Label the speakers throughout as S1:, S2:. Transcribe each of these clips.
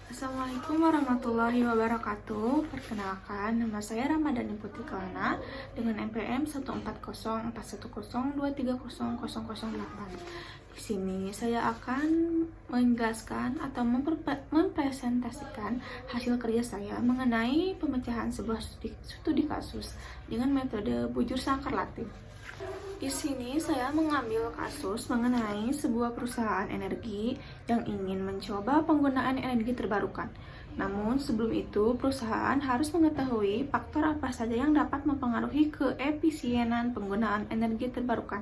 S1: Assalamualaikum warahmatullahi wabarakatuh. Perkenalkan, nama saya Ramadhani Putri Kelana dengan NPM 1404102300008. Di sini saya akan menjelaskan atau mempresentasikan hasil kerja saya mengenai pemecahan sebuah studi kasus dengan metode bujur sangkar latin. Di sini saya mengambil kasus mengenai sebuah perusahaan energi yang ingin mencoba penggunaan energi terbarukan. Namun sebelum itu, perusahaan harus mengetahui faktor apa saja yang dapat mempengaruhi keefisienan penggunaan energi terbarukan.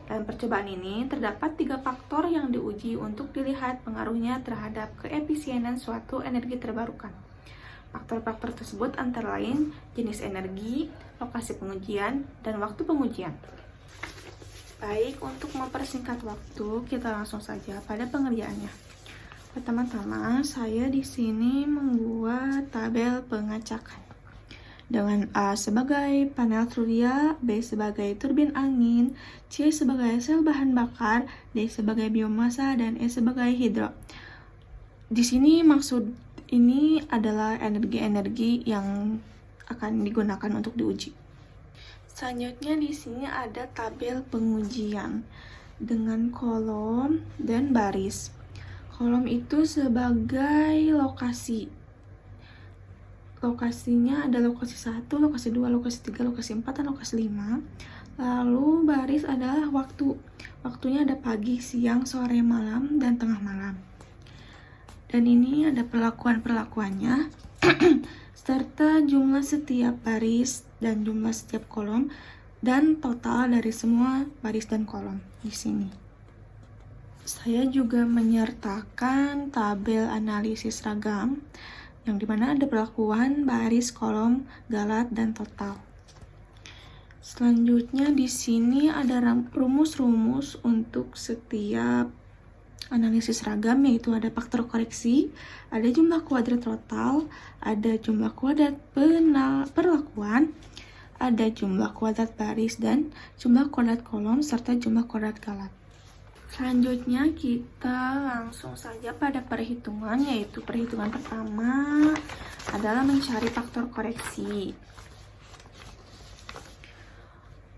S1: Dalam percobaan ini, terdapat 3 faktor yang diuji untuk dilihat pengaruhnya terhadap keefisienan suatu energi terbarukan. Faktor-faktor tersebut antara lain jenis energi, lokasi pengujian, dan waktu pengujian. Baik, untuk mempersingkat waktu, kita langsung saja pada pengerjaannya. Pertama-tama, saya di sini membuat tabel pengacakan. Dengan A sebagai panel surya, B sebagai turbin angin, C sebagai sel bahan bakar, D sebagai biomasa, dan E sebagai hidro. Di sini maksud ini adalah energi-energi yang akan digunakan untuk diuji. Selanjutnya di sini ada tabel pengujian dengan kolom dan baris. Kolom itu sebagai lokasi. Lokasinya ada lokasi 1, lokasi 2, lokasi 3, lokasi 4, dan lokasi 5. Lalu baris adalah waktu. Waktunya ada pagi, siang, sore, malam, dan tengah malam. Dan ini ada perlakuan-perlakuannya serta jumlah setiap baris dan jumlah setiap kolom dan total dari semua baris dan kolom di sini. Saya juga menyertakan tabel analisis ragam yang dimana ada perlakuan baris, kolom, galat, dan total. Selanjutnya di sini ada rumus-rumus untuk setiap analisis ragam, yaitu ada faktor koreksi, ada jumlah kuadrat total, ada jumlah kuadrat perlakuan, ada jumlah kuadrat baris dan jumlah kuadrat kolom, serta jumlah kuadrat galat. Selanjutnya kita langsung saja pada perhitungan, yaitu perhitungan pertama adalah mencari faktor koreksi.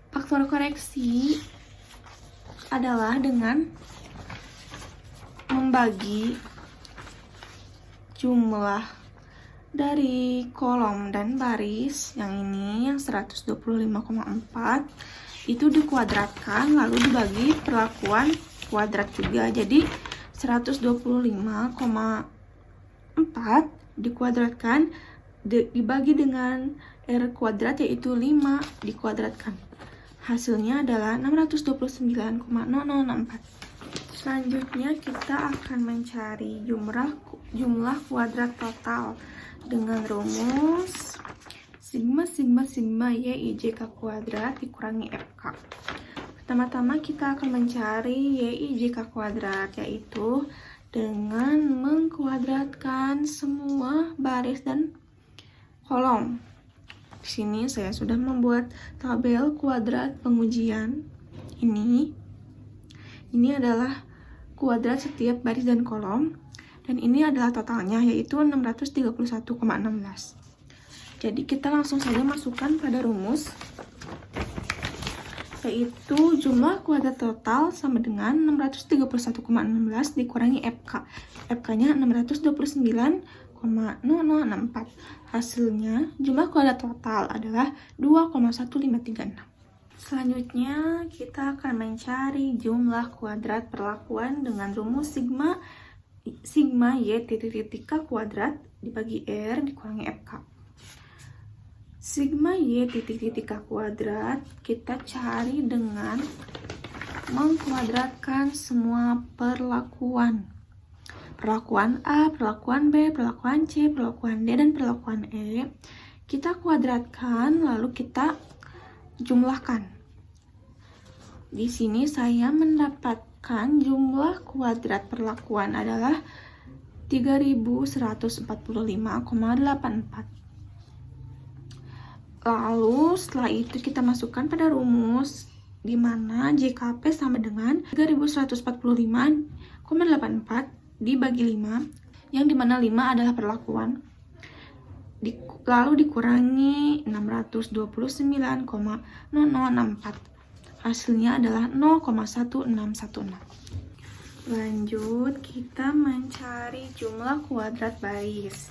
S1: Faktor koreksi adalah dengan membagi jumlah dari kolom dan baris yang ini yang 125,4 itu dikuadratkan lalu dibagi perlakuan kuadrat juga, jadi 125,4 dikuadratkan dibagi dengan R kuadrat, yaitu 5 dikuadratkan, hasilnya adalah 629,0064. Selanjutnya kita akan mencari jumlah kuadrat total dengan rumus sigma YIJK kuadrat dikurangi FK. Pertama-tama kita akan mencari YIJK kuadrat, yaitu dengan mengkuadratkan semua baris dan kolom. Di sini saya sudah membuat tabel kuadrat pengujian. Ini adalah kuadrat setiap baris dan kolom, dan ini adalah totalnya, yaitu 631,16. Jadi kita langsung saja masukkan pada rumus, yaitu jumlah kuadrat total sama dengan 631,16 dikurangi FK. FK-nya 629,0064. Hasilnya jumlah kuadrat total adalah 2,1536. Selanjutnya, kita akan mencari jumlah kuadrat perlakuan dengan rumus sigma Y titik K kuadrat dibagi R dikurangi FK. Sigma Y titik K kuadrat kita cari dengan mengkuadratkan semua perlakuan. Perlakuan A, perlakuan B, perlakuan C, perlakuan D, dan perlakuan E. Kita kuadratkan lalu kita jumlahkan. Di sini saya mendapatkan jumlah kuadrat perlakuan adalah 3145,84. Lalu setelah itu kita masukkan pada rumus di mana JKP sama dengan 3145,84 dibagi 5 yang dimana 5 adalah perlakuan, lalu dikurangi 629,0064. Hasilnya adalah 0,1616. Lanjut, kita mencari jumlah kuadrat baris.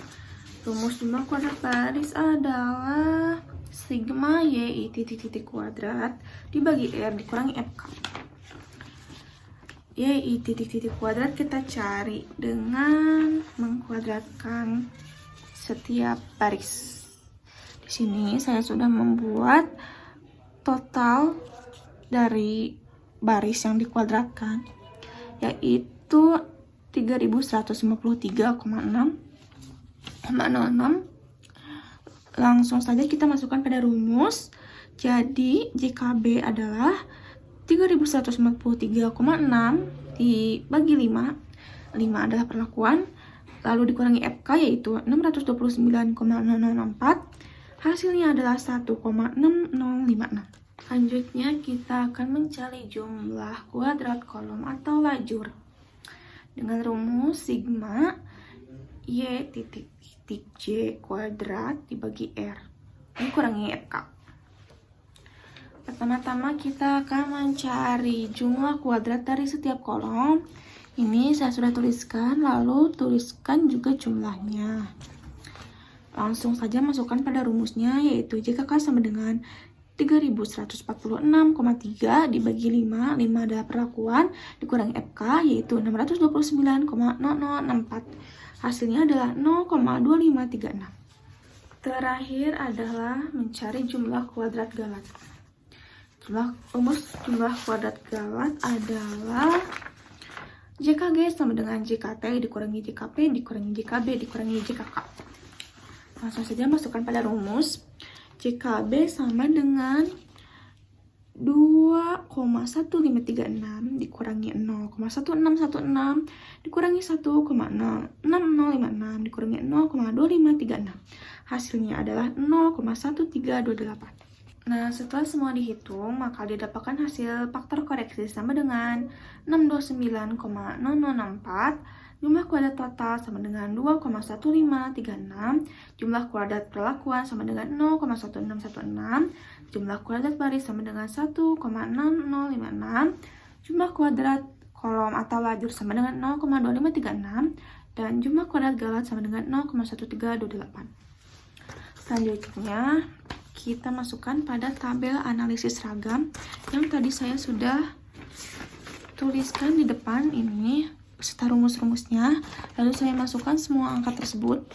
S1: Rumus jumlah kuadrat baris adalah sigma y titik kuadrat dibagi R dikurangi FK. Y titik kuadrat kita cari dengan mengkuadratkan setiap baris. Di sini saya sudah membuat total dari baris yang dikuadratkan, yaitu 3153,6. Langsung saja kita masukkan pada rumus. Jadi JKB adalah 3153,6 dibagi 5. 5 adalah perlakuan, lalu dikurangi FK yaitu 629,0064. Hasilnya adalah 1,6056. Selanjutnya kita akan mencari jumlah kuadrat kolom atau lajur dengan rumus sigma y titik J kuadrat dibagi R dikurangi FK. Pertama-tama kita akan mencari jumlah kuadrat dari setiap kolom. Ini saya sudah tuliskan, lalu tuliskan juga jumlahnya. Langsung saja masukkan pada rumusnya, yaitu JKK sama dengan 3146,3 dibagi 5. 5 adalah perlakuan, dikurangi FK yaitu 629,0064. Hasilnya adalah 0,2536. Terakhir adalah mencari jumlah kuadrat galat. Rumus jumlah kuadrat galat adalah JKG sama dengan JKT dikurangi JKP dikurangi JKB dikurangi JKK. Langsung saja masukkan pada rumus. JKB sama dengan 2,1536 dikurangi 0,1616 dikurangi 1,06056 dikurangi 0,2536. Hasilnya adalah 0,1328. Nah, setelah semua dihitung, maka didapatkan hasil faktor koreksi sama dengan 629,0064. Jumlah kuadrat total sama dengan 2,1536. Jumlah kuadrat perlakuan sama dengan 0,1616. Jumlah kuadrat baris sama dengan 1,6056. Jumlah kuadrat kolom atau lajur sama dengan 0,2536. Dan jumlah kuadrat galat sama dengan 0,1328. Selanjutnya, kita masukkan pada tabel analisis ragam yang tadi saya sudah tuliskan di depan ini beserta rumus-rumusnya. Lalu saya masukkan semua angka tersebut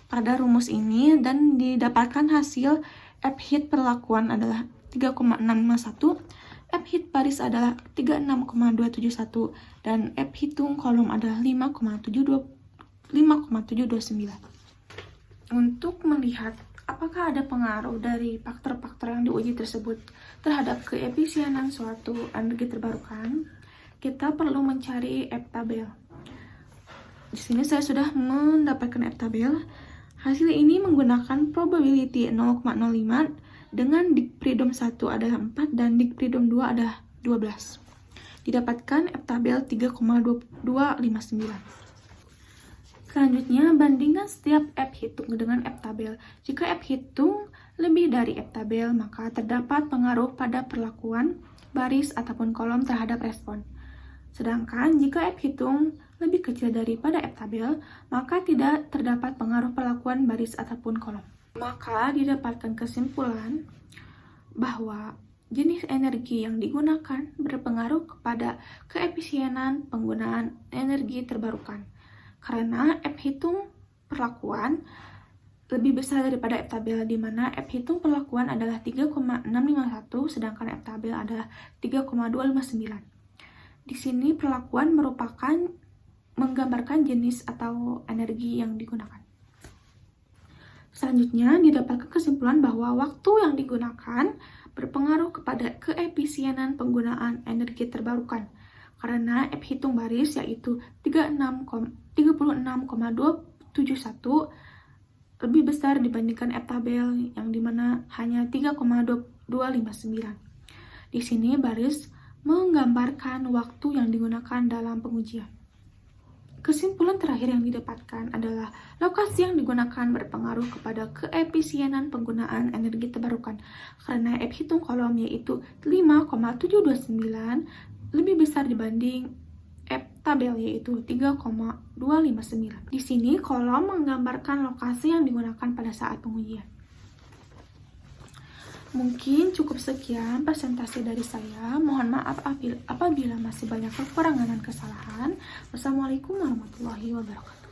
S1: pada rumus ini dan didapatkan hasil F hit perlakuan adalah 3,651, F hit baris adalah 36,271 dan F hitung kolom adalah 5,729. Untuk melihat apakah ada pengaruh dari faktor-faktor yang diuji tersebut terhadap keefisienan suatu energi terbarukan, kita perlu mencari F tabel. Di sini saya sudah mendapatkan F tabel. Hasil ini menggunakan probability 0,05 dengan dikpridom 1 adalah 4 dan dikpridom 2 adalah 12. Didapatkan F tabel 3,2259. Selanjutnya, bandingkan setiap F hitung dengan F tabel. Jika F hitung lebih dari F tabel, maka terdapat pengaruh pada perlakuan, baris, ataupun kolom terhadap respon. Sedangkan jika F hitung lebih kecil daripada F tabel, maka tidak terdapat pengaruh perlakuan, baris, ataupun kolom. Maka didapatkan kesimpulan bahwa jenis energi yang digunakan berpengaruh kepada keefisienan penggunaan energi terbarukan. Karena F hitung perlakuan lebih besar daripada F tabel, di mana F hitung perlakuan adalah 3,651 sedangkan F tabel adalah 3,259. Di sini perlakuan merupakan menggambarkan jenis atau energi yang digunakan. Selanjutnya didapatkan kesimpulan bahwa waktu yang digunakan berpengaruh kepada keefisienan penggunaan energi terbarukan. Karena F hitung baris yaitu 36,271 lebih besar dibandingkan F tabel yang dimana hanya 3,259. Di sini baris menggambarkan waktu yang digunakan dalam pengujian. Kesimpulan terakhir yang didapatkan adalah lokasi yang digunakan berpengaruh kepada keefisienan penggunaan energi terbarukan karena F hitung kolom yaitu 5,729 lebih besar dibanding F tabel yaitu 3,259. Di sini kolom menggambarkan lokasi yang digunakan pada saat pengujian. Mungkin cukup sekian presentasi dari saya. Mohon maaf apabila masih banyak kekurangan dan kesalahan. Wassalamualaikum warahmatullahi wabarakatuh.